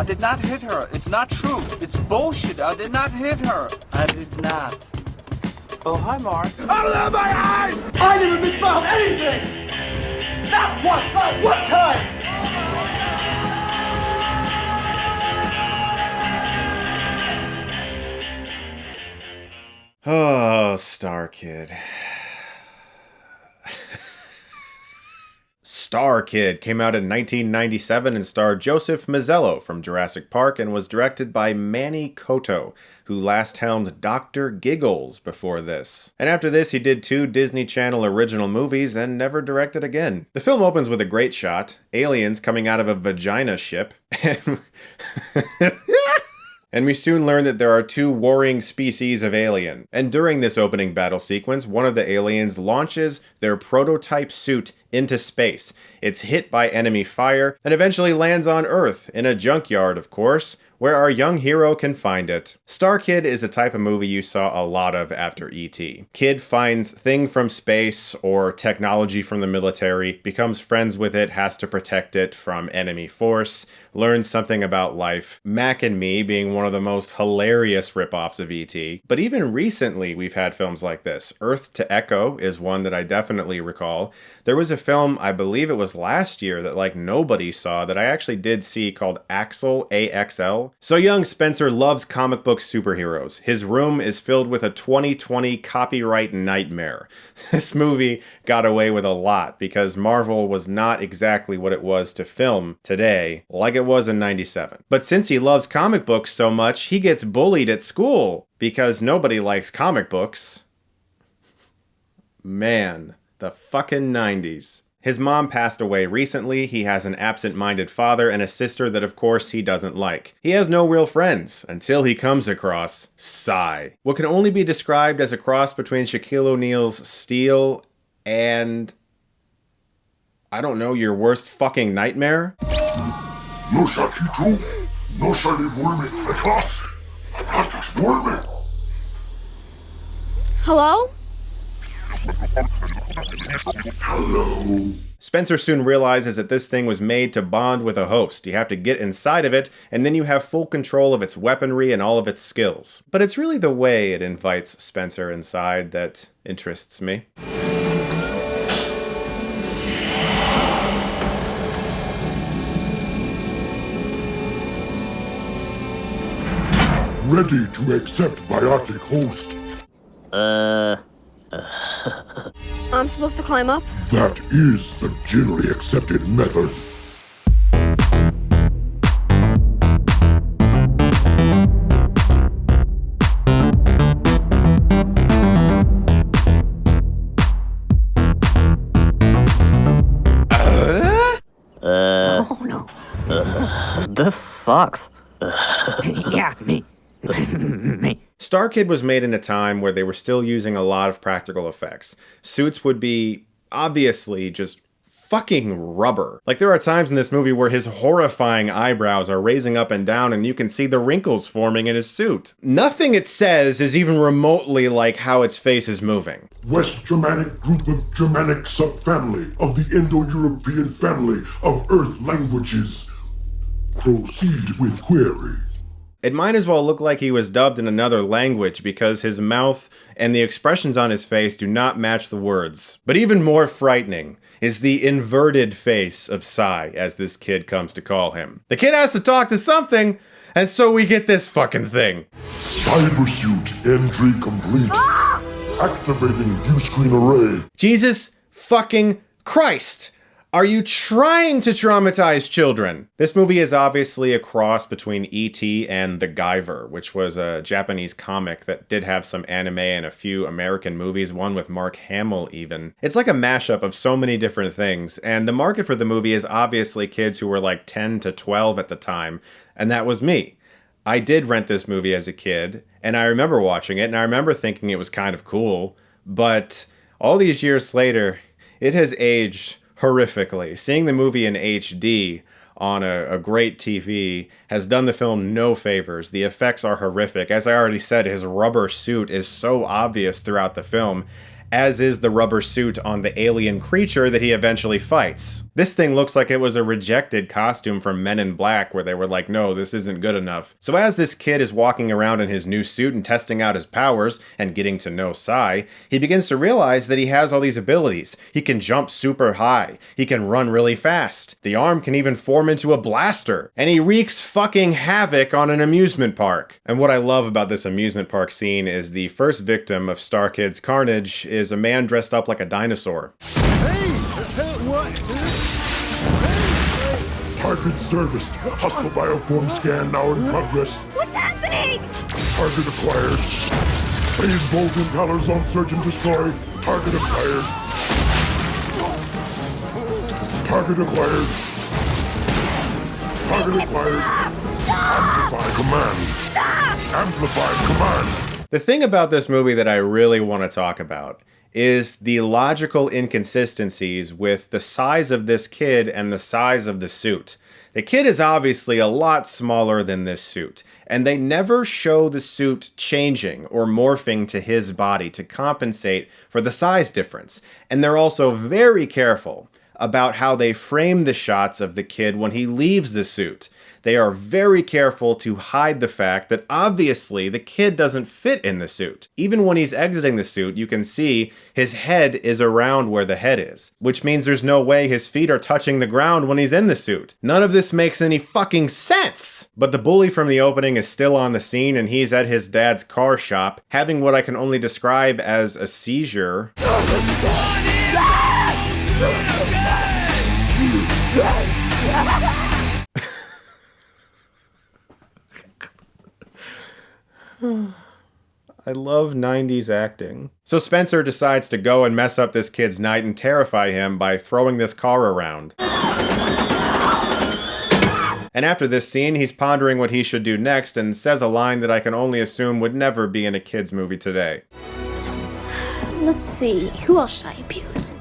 I did not hit her. It's not true. It's bullshit. I did not hit her. I did not. Oh, hi, Mark. Open up my eyes! I never misspelled anything! Not one time! What time? Oh, Star Kid. Star Kid came out in 1997 and starred Joseph Mazzello from Jurassic Park and was directed by Manny Coto, who last helmed Dr. Giggles before this. And after this, he did 2 Disney Channel original movies and never directed again. The film opens with a great shot, aliens coming out of a vagina ship, and we soon learn that there are 2 warring species of alien. And during this opening battle sequence, one of the aliens launches their prototype suit into space. It's hit by enemy fire and eventually lands on Earth, in a junkyard, of course, where our young hero can find it. Star Kid is the type of movie you saw a lot of after E.T. Kid finds thing from space or technology from the military, becomes friends with it, has to protect it from enemy force, learns something about life. Mac and Me being one of the most hilarious ripoffs of E.T. But even recently we've had films like this. Earth to Echo is one that I definitely recall. There was a film, I believe it was last year, that like nobody saw that I actually did see called Axel, AXL. So young Spencer loves comic book superheroes. His room is filled with a 2020 copyright nightmare. This movie got away with a lot because Marvel was not exactly what it was to film today, like it was in 97. But since he loves comic books so much, he gets bullied at school because nobody likes comic books. Man, the fucking 90s. His mom passed away recently, he has an absent-minded father and a sister that of course he doesn't like. He has no real friends, until he comes across Psy. What can only be described as a cross between Shaquille O'Neal's Steel and... I don't know, your worst fucking nightmare? No Shaquito, no szali wurmy, class. Wurmy. Hello? Hello. Spencer soon realizes that this thing was made to bond with a host. You have to get inside of it, and then you have full control of its weaponry and all of its skills. But it's really the way it invites Spencer inside that interests me. Ready to accept biotic host. I'm supposed to climb up? That is the generally accepted method. Oh no. This sucks. Yeah, me. Star Kid was made in a time where they were still using a lot of practical effects. Suits would be obviously just fucking rubber. Like there are times in this movie where his horrifying eyebrows are raising up and down and you can see the wrinkles forming in his suit. Nothing it says is even remotely like how its face is moving. West Germanic group of Germanic subfamily of the Indo-European family of Earth languages. Proceed with query. It might as well look like he was dubbed in another language because his mouth and the expressions on his face do not match the words. But even more frightening is the inverted face of Psy, as this kid comes to call him. The kid has to talk to something, and so we get this fucking thing. Cybersuit entry complete. Activating view screen array. Jesus fucking Christ! Are you trying to traumatize children? This movie is obviously a cross between E.T. and The Guyver, which was a Japanese comic that did have some anime and a few American movies, one with Mark Hamill even. It's like a mashup of so many different things, and the market for the movie is obviously kids who were like 10 to 12 at the time, and that was me. I did rent this movie as a kid, and I remember watching it, and I remember thinking it was kind of cool, but all these years later, it has aged horrifically. Seeing the movie in HD on a great TV has done the film no favors. The effects are horrific. As I already said, his rubber suit is so obvious throughout the film. as is the rubber suit on the alien creature that he eventually fights. This thing looks like it was a rejected costume from Men in Black, where they were like, no, this isn't good enough. So as this kid is walking around in his new suit and testing out his powers and getting to know Sai, he begins to realize that he has all these abilities. He can jump super high. He can run really fast. The arm can even form into a blaster. And he wreaks fucking havoc on an amusement park. And what I love about this amusement park scene is the first victim of Star Kid's carnage is a man dressed up like a dinosaur. Target serviced. Hostile bioform scan now in progress. What's happening? Target acquired. Phase bolt impellers on search and destroy. Target acquired. Target acquired. Target acquired. Amplify command. Amplify command. The thing about this movie that I really want to talk about is the logical inconsistencies with the size of this kid and the size of the suit. The kid is obviously a lot smaller than this suit, and they never show the suit changing or morphing to his body to compensate for the size difference. And they're also very careful about how they frame the shots of the kid when he leaves the suit. They are very careful to hide the fact that obviously the kid doesn't fit in the suit. Even when he's exiting the suit, you can see his head is around where the head is, which means there's no way his feet are touching the ground when he's in the suit. None of this makes any fucking sense! But the bully from the opening is still on the scene, and he's at his dad's car shop, having what I can only describe as a seizure. I love 90s acting. So Spencer decides to go and mess up this kid's night and terrify him by throwing this car around. And after this scene, he's pondering what he should do next and says a line that I can only assume would never be in a kid's movie today. Let's see, who else should I abuse?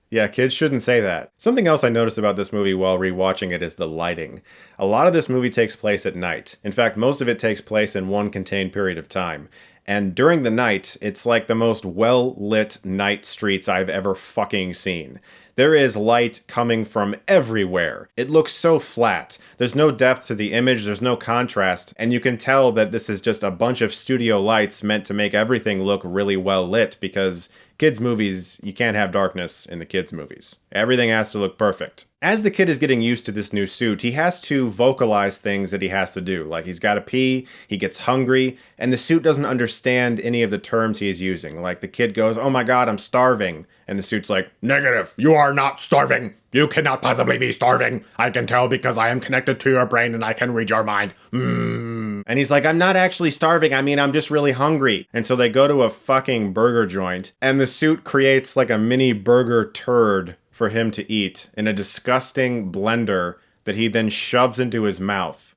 Yeah, kids shouldn't say that. Something else I noticed about this movie while rewatching it is the lighting. A lot of this movie takes place at night. In fact, most of it takes place in one contained period of time. And during the night, it's like the most well-lit night streets I've ever fucking seen. There is light coming from everywhere. It looks so flat. There's no depth to the image, there's no contrast, and you can tell that this is just a bunch of studio lights meant to make everything look really well lit, because kids' movies, you can't have darkness in the kids' movies. Everything has to look perfect. As the kid is getting used to this new suit, he has to vocalize things that he has to do. Like he's got to pee, he gets hungry, and the suit doesn't understand any of the terms he is using. Like the kid goes, "Oh my god, I'm starving." And the suit's like, "Negative, you are not starving. You cannot possibly be starving. I can tell because I am connected to your brain and I can read your mind. And he's like, "I'm not actually starving. I mean, I'm just really hungry." And so they go to a fucking burger joint, and the suit creates like a mini burger turd for him to eat in a disgusting blender that he then shoves into his mouth.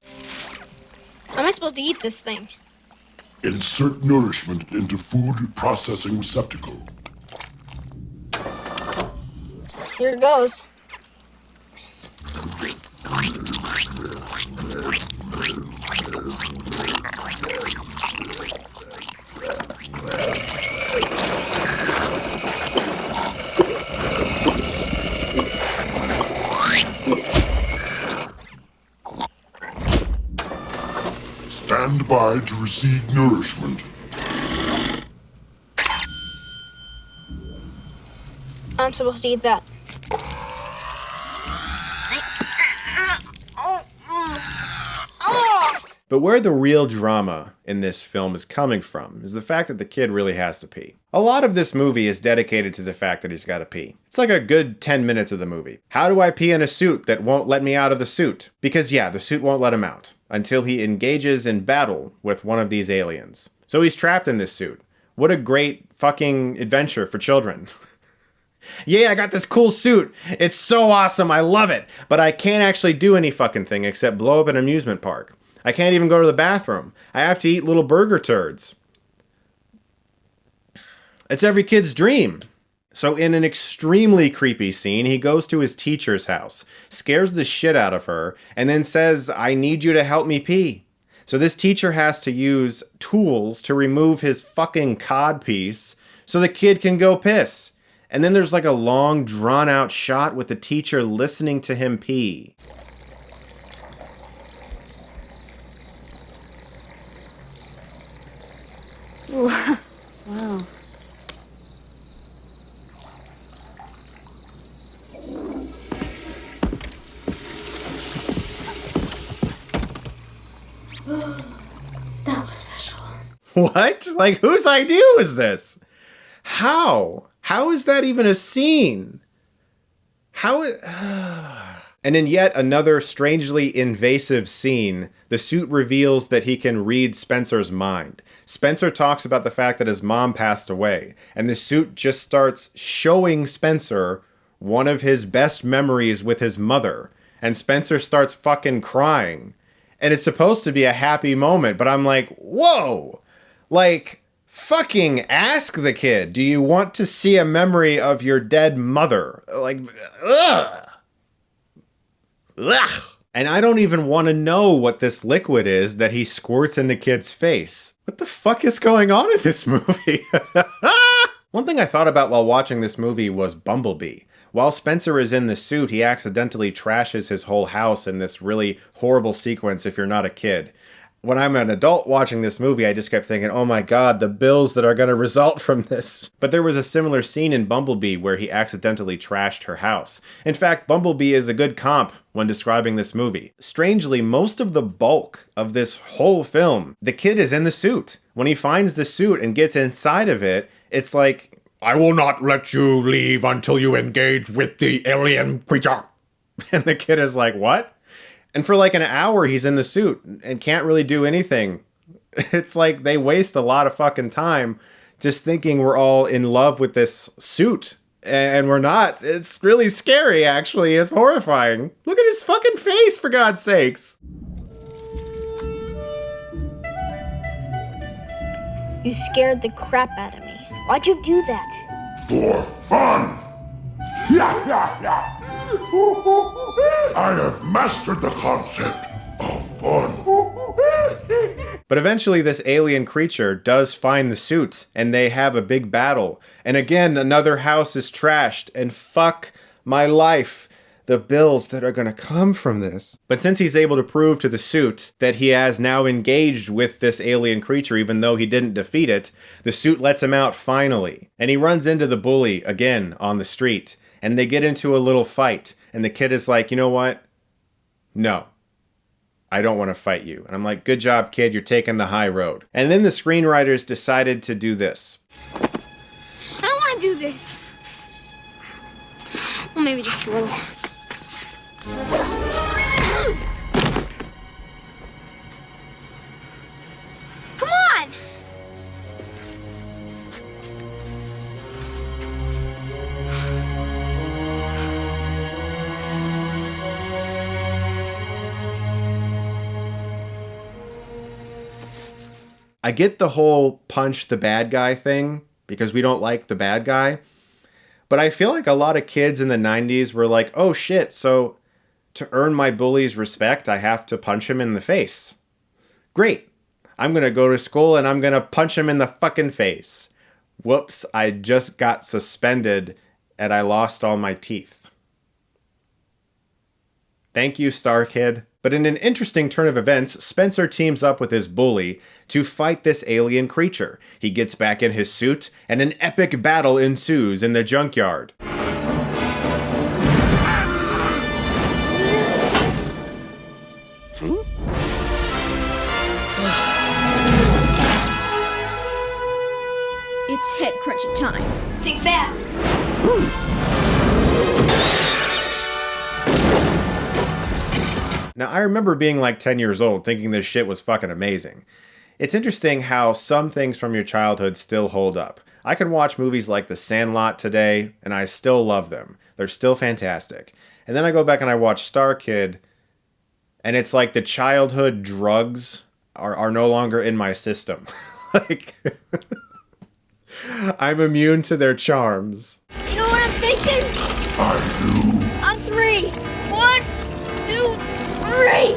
How am I supposed to eat this thing? Insert nourishment into food processing receptacle. Here it goes. Stand by to receive nourishment. I'm supposed to eat that. But where the real drama in this film is coming from is the fact that the kid really has to pee. A lot of this movie is dedicated to the fact that he's got to pee. It's like a good 10 minutes of the movie. How do I pee in a suit that won't let me out of the suit? Because yeah, the suit won't let him out until he engages in battle with one of these aliens. So he's trapped in this suit. What a great fucking adventure for children. Yeah, I got this cool suit. It's so awesome. I love it. But I can't actually do any fucking thing except blow up an amusement park. I can't even go to the bathroom. I have to eat little burger turds. It's every kid's dream. So in an extremely creepy scene, he goes to his teacher's house, scares the shit out of her, and then says, "I need you to help me pee." So this teacher has to use tools to remove his fucking codpiece so the kid can go piss. And then there's like a long, drawn-out shot with the teacher listening to him pee. Wow. That was special. What? Like, whose idea was this? How? How is that even a scene? And in yet another strangely invasive scene, the suit reveals that he can read Spencer's mind. Spencer talks about the fact that his mom passed away, and the suit just starts showing Spencer one of his best memories with his mother, and Spencer starts fucking crying. And it's supposed to be a happy moment, but I'm like, whoa! Like, fucking ask the kid, do you want to see a memory of your dead mother? Like, ugh! Ugh! And I don't even want to know what this liquid is that he squirts in the kid's face. What the fuck is going on in this movie? One thing I thought about while watching this movie was Bumblebee. While Spencer is in the suit, he accidentally trashes his whole house in this really horrible sequence if you're not a kid. When I'm an adult watching this movie, I just kept thinking, oh my god, the bills that are going to result from this. But there was a similar scene in Bumblebee where he accidentally trashed her house. In fact, Bumblebee is a good comp when describing this movie. Strangely, most of the bulk of this whole film, the kid is in the suit. When he finds the suit and gets inside of it, it's like, I will not let you leave until you engage with the alien creature. And the kid is like, what? And for like an hour, he's in the suit and can't really do anything. It's like they waste a lot of fucking time just thinking we're all in love with this suit. And we're not. It's really scary, actually. It's horrifying. Look at his fucking face, for God's sakes. You scared the crap out of me. Why'd you do that? For fun! Yeah, yeah, yeah! I have mastered the concept of fun. But eventually this alien creature does find the suit, and they have a big battle. And again, another house is trashed, and fuck my life, the bills that are gonna come from this. But since he's able to prove to the suit that he has now engaged with this alien creature, even though he didn't defeat it, the suit lets him out finally. And he runs into the bully again on the street, and they get into a little fight. And the kid is like, you know what? No. I don't want to fight you. And I'm like, good job, kid. You're taking the high road. And then the screenwriters decided to do this. I don't want to do this. Well, maybe just a little. Come on! I get the whole punch the bad guy thing because we don't like the bad guy. But I feel like a lot of kids in the 90s were like, oh shit, so to earn my bully's respect, I have to punch him in the face. Great. I'm going to go to school and I'm going to punch him in the fucking face. Whoops, I just got suspended and I lost all my teeth. Thank you, Star Kid. But in an interesting turn of events, Spencer teams up with his bully to fight this alien creature. He gets back in his suit, and an epic battle ensues in the junkyard. It's head crunching time. Think fast. Now, I remember being like 10 years old thinking this shit was fucking amazing. It's interesting how some things from your childhood still hold up. I can watch movies like The Sandlot today, and I still love them. They're still fantastic. And then I go back and I watch Star Kid, and it's like the childhood drugs are no longer in my system. Like, I'm immune to their charms. You know what I'm thinking? I On three. 1, 2, 3.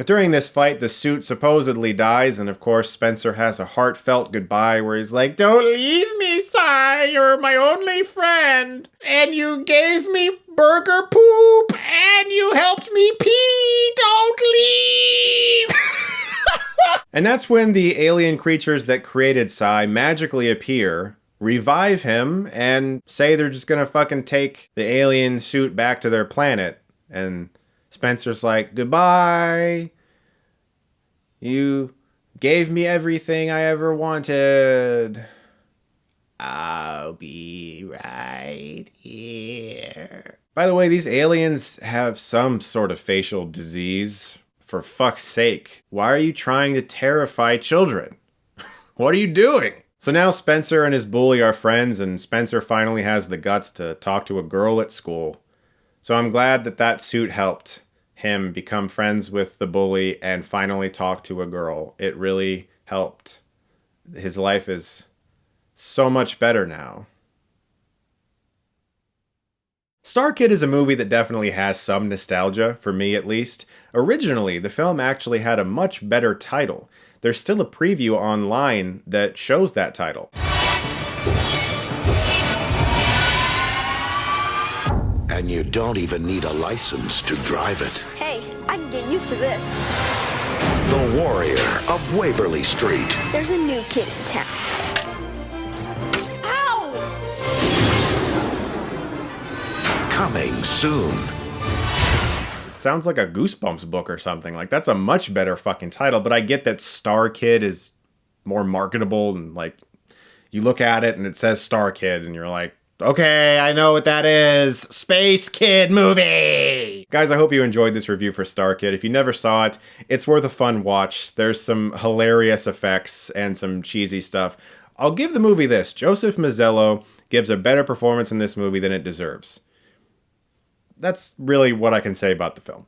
during this fight, the suit supposedly dies, and of course, Spencer has a heartfelt goodbye where he's like, "Don't leave me, Si, you're my only friend, and you gave me burger poop, and you helped me pee, don't leave!" And that's when the alien creatures that created Si magically appear, revive him, and say they're just gonna fucking take the alien suit back to their planet. And Spencer's like, "Goodbye. You gave me everything I ever wanted. I'll be right here." By the way, these aliens have some sort of facial disease. For fuck's sake. Why are you trying to terrify children? What are you doing? So now Spencer and his bully are friends, and Spencer finally has the guts to talk to a girl at school. So I'm glad that that suit helped him become friends with the bully and finally talk to a girl. It really helped. His life is so much better now. Star Kid is a movie that definitely has some nostalgia, for me at least. Originally, the film actually had a much better title. There's still a preview online that shows that title. And you don't even need a license to drive it. Hey, I can get used to this. The Warrior of Waverly Street. There's a new kid in town. Coming soon. It sounds like a Goosebumps book or something. Like, that's a much better fucking title, but I get that Star Kid is more marketable, and like, you look at it and it says Star Kid and you're like, okay, I know what that is. Space Kid movie! Guys, I hope you enjoyed this review for Star Kid. If you never saw it, it's worth a fun watch. There's some hilarious effects and some cheesy stuff. I'll give the movie this. Joseph Mazzello gives a better performance in this movie than it deserves. That's really what I can say about the film.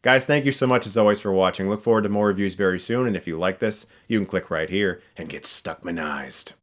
Guys, thank you so much as always for watching. Look forward to more reviews very soon, and if you like this, you can click right here and get Stuckmanized.